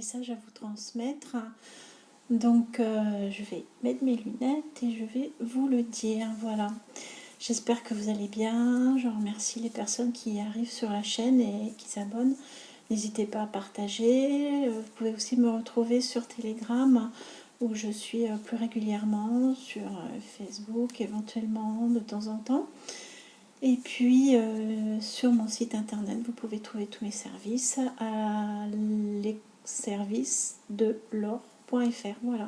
message à vous transmettre. Donc je vais mettre mes lunettes et je vais vous le dire. Voilà. J'espère que vous allez bien. Je remercie les personnes qui arrivent sur la chaîne et qui s'abonnent. N'hésitez pas à partager. Vous pouvez aussi me retrouver sur Telegram où je suis plus régulièrement, sur Facebook éventuellement de temps en temps. Et puis sur mon site internet, vous pouvez trouver tous mes services à lesservicesdelor.fr. Voilà,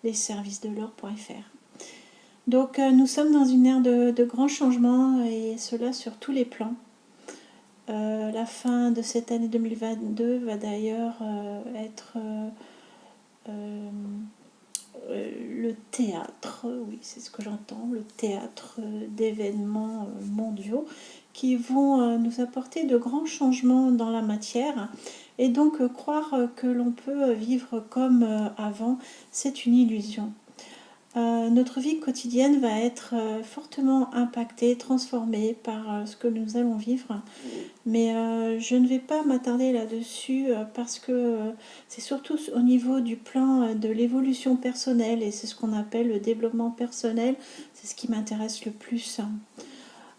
lesservicesdelor.fr. Donc nous sommes dans une ère de grands changements et cela sur tous les plans. La fin de cette année 2022 va d'ailleurs être le théâtre, oui c'est ce que j'entends, le théâtre d'événements mondiaux qui vont nous apporter de grands changements dans la matière et donc croire que l'on peut vivre comme avant, c'est une illusion. Notre vie quotidienne va être fortement impactée, transformée par ce que nous allons vivre. Mais je ne vais pas m'attarder là-dessus parce que c'est surtout au niveau du plan de l'évolution personnelle et c'est ce qu'on appelle le développement personnel, c'est ce qui m'intéresse le plus.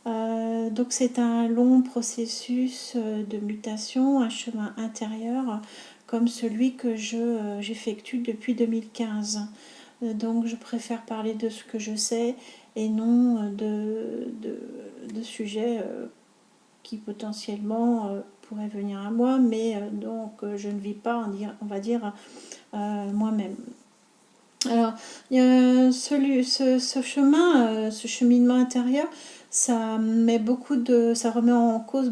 Donc c'est un long processus de mutation, un chemin intérieur comme celui que j'effectue depuis 2015. Donc je préfère parler de ce que je sais et non de sujets qui potentiellement pourraient venir à moi, mais donc je ne vis pas, on va dire, moi-même. Alors, ce chemin, ce cheminement intérieur, ça remet en cause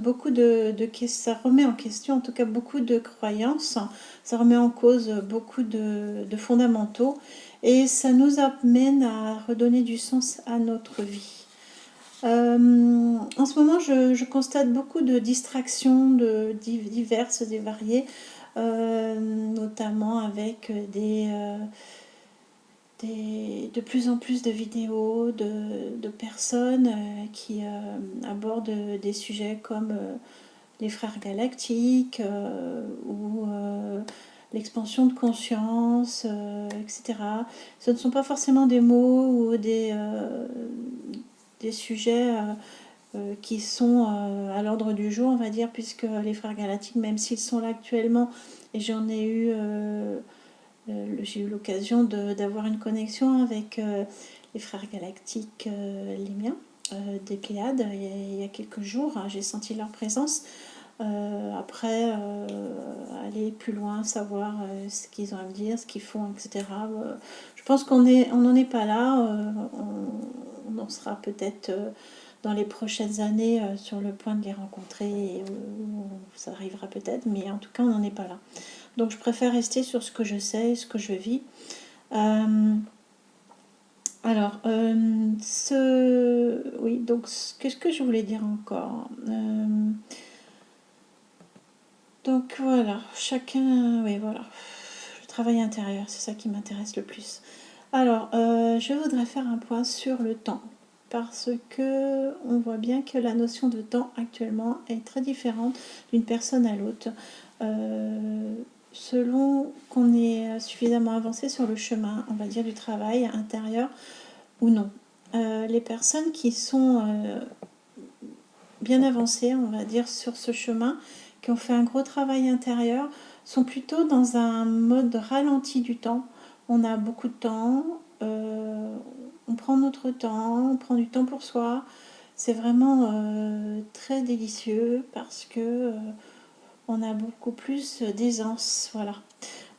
ça remet en question en tout cas beaucoup de croyances, ça remet en cause beaucoup de fondamentaux et ça nous amène à redonner du sens à notre vie. En ce moment, je constate beaucoup de distractions diverses et variées, notamment avec de plus en plus de vidéos de personnes qui abordent des sujets comme les frères galactiques ou l'expansion de conscience, etc. Ce ne sont pas forcément des mots ou des sujets qui sont à l'ordre du jour, on va dire, puisque les frères galactiques, même s'ils sont là actuellement, et j'ai eu l'occasion d'avoir une connexion avec les frères galactiques, les miens, des Pléiades, il y a quelques jours, hein, j'ai senti leur présence. Après, aller plus loin, savoir ce qu'ils ont à me dire, ce qu'ils font, etc. Je pense on n'en est pas là. On en sera peut-être dans les prochaines années sur le point de les rencontrer. Et, ça arrivera peut-être, mais en tout cas, on n'en est pas là. Donc, je préfère rester sur ce que je sais, ce que je vis. Oui, donc, qu'est-ce que je voulais dire encore donc voilà, oui voilà, le travail intérieur, c'est ça qui m'intéresse le plus. Alors, je voudrais faire un point sur le temps, parce que on voit bien que la notion de temps actuellement est très différente d'une personne à l'autre, selon qu'on est suffisamment avancé sur le chemin, on va dire, du travail intérieur ou non. Les personnes qui sont bien avancées, on va dire, sur ce chemin, qui ont fait un gros travail intérieur, sont plutôt dans un mode ralenti du temps. On a beaucoup de temps, on prend notre temps, on prend du temps pour soi. C'est vraiment très délicieux parce que on a beaucoup plus d'aisance, voilà.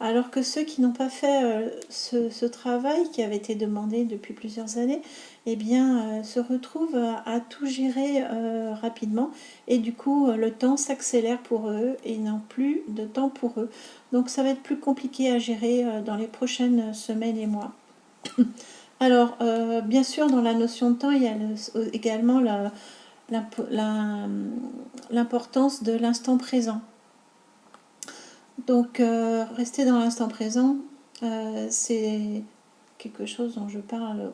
Alors que ceux qui n'ont pas fait ce travail qui avait été demandé depuis plusieurs années, eh bien, se retrouvent à tout gérer rapidement et du coup, le temps s'accélère pour eux et n'ont plus de temps pour eux. Donc, ça va être plus compliqué à gérer dans les prochaines semaines et mois. Alors, bien sûr, dans la notion de temps, il y a également l'importance de l'instant présent. Donc, rester dans l'instant présent, c'est quelque chose dont je parle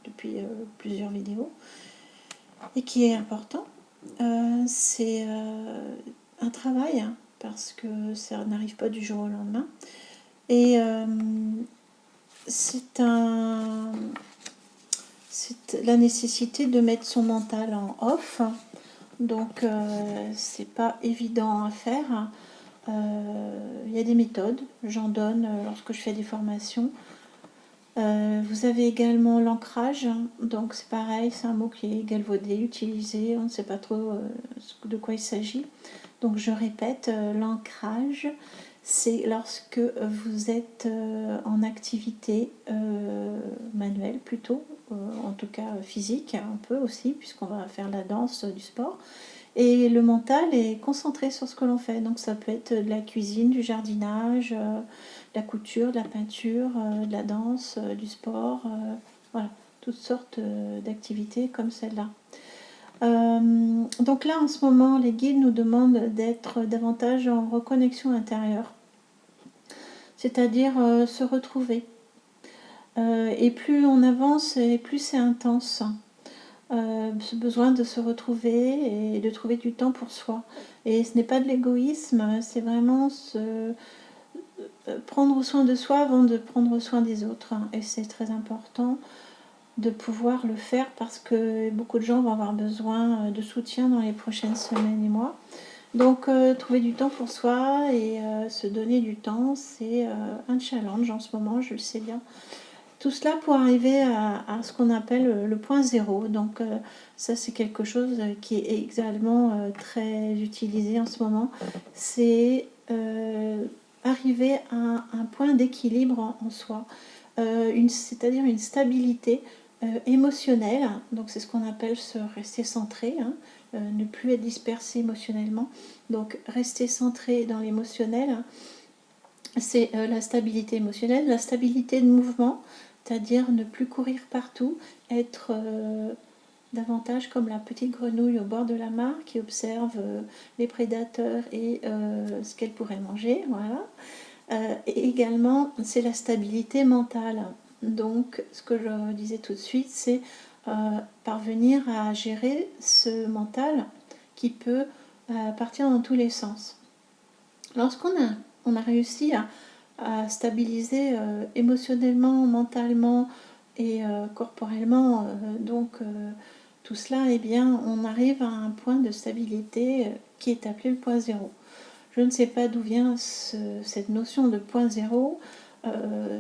depuis plusieurs vidéos et qui est important. C'est un travail parce que ça n'arrive pas du jour au lendemain. Et c'est la nécessité de mettre son mental en off. Donc c'est pas évident à faire. Il y a des méthodes, j'en donne lorsque je fais des formations. Vous avez également l'ancrage, donc c'est pareil, c'est un mot qui est galvaudé, utilisé, on ne sait pas trop de quoi il s'agit. Donc je répète, l'ancrage, c'est lorsque vous êtes en activité manuelle plutôt, en tout cas physique un peu aussi, puisqu'on va faire la danse, du sport. Et le mental est concentré sur ce que l'on fait. Donc ça peut être de la cuisine, du jardinage, de la couture, de la peinture, de la danse, du sport, voilà, toutes sortes d'activités comme celle-là. Donc là, en ce moment, les guides nous demandent d'être davantage en reconnexion intérieure, c'est-à-dire se retrouver. Et plus on avance, et plus c'est intense. Ce besoin de se retrouver et de trouver du temps pour soi. Et ce n'est pas de l'égoïsme, c'est vraiment prendre soin de soi avant de prendre soin des autres. Et c'est très important de pouvoir le faire parce que beaucoup de gens vont avoir besoin de soutien dans les prochaines semaines et mois. Donc trouver du temps pour soi et se donner du temps, c'est un challenge en ce moment, je le sais bien. Tout cela pour arriver à ce qu'on appelle le point zéro. Donc ça c'est quelque chose qui est également très utilisé en ce moment. C'est arriver à un point d'équilibre en soi, c'est-à-dire une stabilité émotionnelle. Donc c'est ce qu'on appelle se rester centré, hein, ne plus être dispersé émotionnellement. Donc rester centré dans l'émotionnel, c'est la stabilité émotionnelle, la stabilité de mouvement, c'est-à-dire ne plus courir partout, être davantage comme la petite grenouille au bord de la mare qui observe les prédateurs et ce qu'elle pourrait manger. Voilà. Et également, c'est la stabilité mentale. Donc, ce que je disais tout de suite, c'est parvenir à gérer ce mental qui peut partir dans tous les sens. Lorsqu'on a réussi à stabiliser émotionnellement, mentalement et corporellement, donc tout cela, eh bien, on arrive à un point de stabilité qui est appelé le point zéro. Je ne sais pas d'où vient cette notion de point zéro.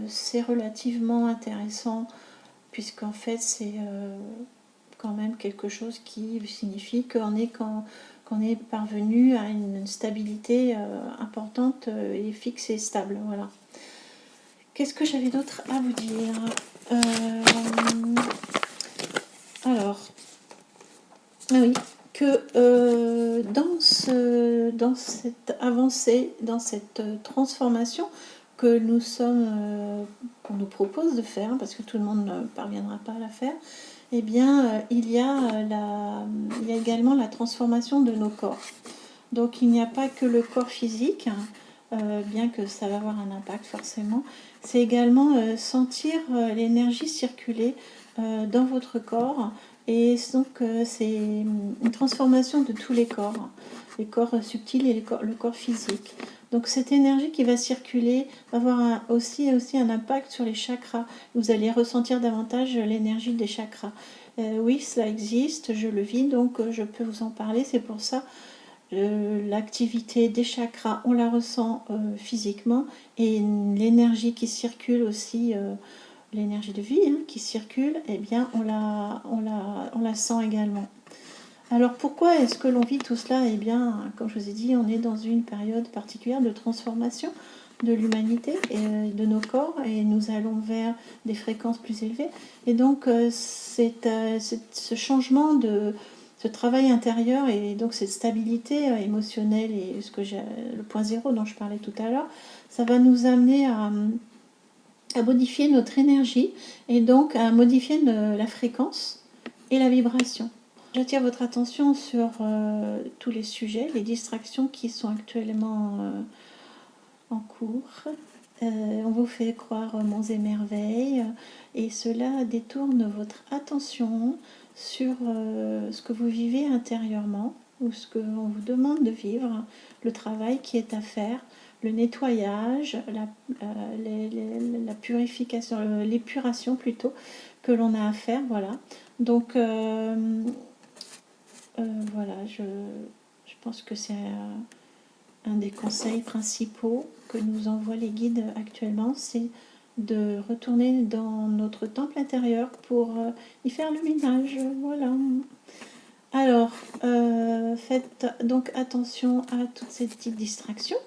C'est relativement intéressant puisqu'en fait c'est quand même quelque chose qui signifie qu'on est parvenu à une stabilité importante et fixe et stable. Voilà. Qu'est-ce que j'avais d'autre à vous dire? Alors, ah oui, que dans cette avancée, dans cette transformation que qu'on nous propose de faire, parce que tout le monde ne parviendra pas à la faire, eh bien, il y a également la transformation de nos corps. Donc, il n'y a pas que le corps physique, bien que ça va avoir un impact forcément. C'est également sentir l'énergie circuler dans votre corps. Et donc, c'est une transformation de tous les corps subtils et le corps physique. Donc, cette énergie qui va circuler va avoir aussi un impact sur les chakras. Vous allez ressentir davantage l'énergie des chakras. Oui, cela existe, je le vis, donc je peux vous en parler. C'est pour ça l'activité des chakras, on la ressent physiquement, et l'énergie qui circule aussi, l'énergie de vie qui circule, eh bien on la sent également. Alors pourquoi est-ce que l'on vit tout cela? Eh bien, comme je vous ai dit, on est dans une période particulière de transformation de l'humanité et de nos corps, et nous allons vers des fréquences plus élevées. Et donc, ce changement ce travail intérieur et donc cette stabilité émotionnelle et le point zéro dont je parlais tout à l'heure, ça va nous amener à modifier notre énergie et donc à modifier la fréquence et la vibration. J'attire votre attention sur tous les sujets, les distractions qui sont actuellement en cours. On vous fait croire monts et merveilles et cela détourne votre attention sur ce que vous vivez intérieurement. ou ce qu'on vous demande de vivre, le travail qui est à faire, le nettoyage, la purification, l'épuration plutôt, que l'on a à faire, voilà. Donc, voilà, je pense que c'est un des conseils principaux que nous envoient les guides actuellement, c'est de retourner dans notre temple intérieur pour y faire le ménage, voilà. Alors, faites donc attention à toutes ces petites distractions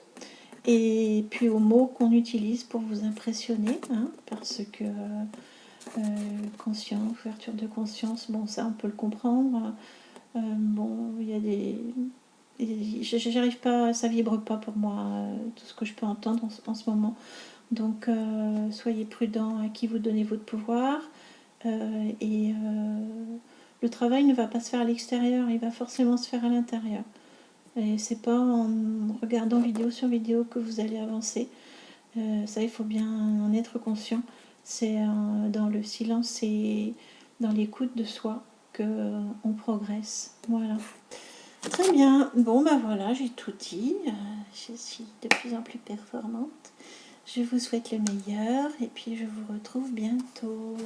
et puis aux mots qu'on utilise pour vous impressionner, hein, parce que conscience, ouverture de conscience, bon, ça on peut le comprendre. Bon, il y a des... J'arrive pas, ça vibre pas pour moi, tout ce que je peux entendre en ce moment. Donc, soyez prudents à qui vous donnez votre pouvoir. Et le travail ne va pas se faire à l'extérieur, il va forcément se faire à l'intérieur. Et c'est pas en regardant vidéo sur vidéo que vous allez avancer. Ça, il faut bien en être conscient. C'est dans le silence et dans l'écoute de soi que on progresse. Voilà. Très bien. Bon, ben voilà, j'ai tout dit. Je suis de plus en plus performante. Je vous souhaite le meilleur et puis je vous retrouve bientôt.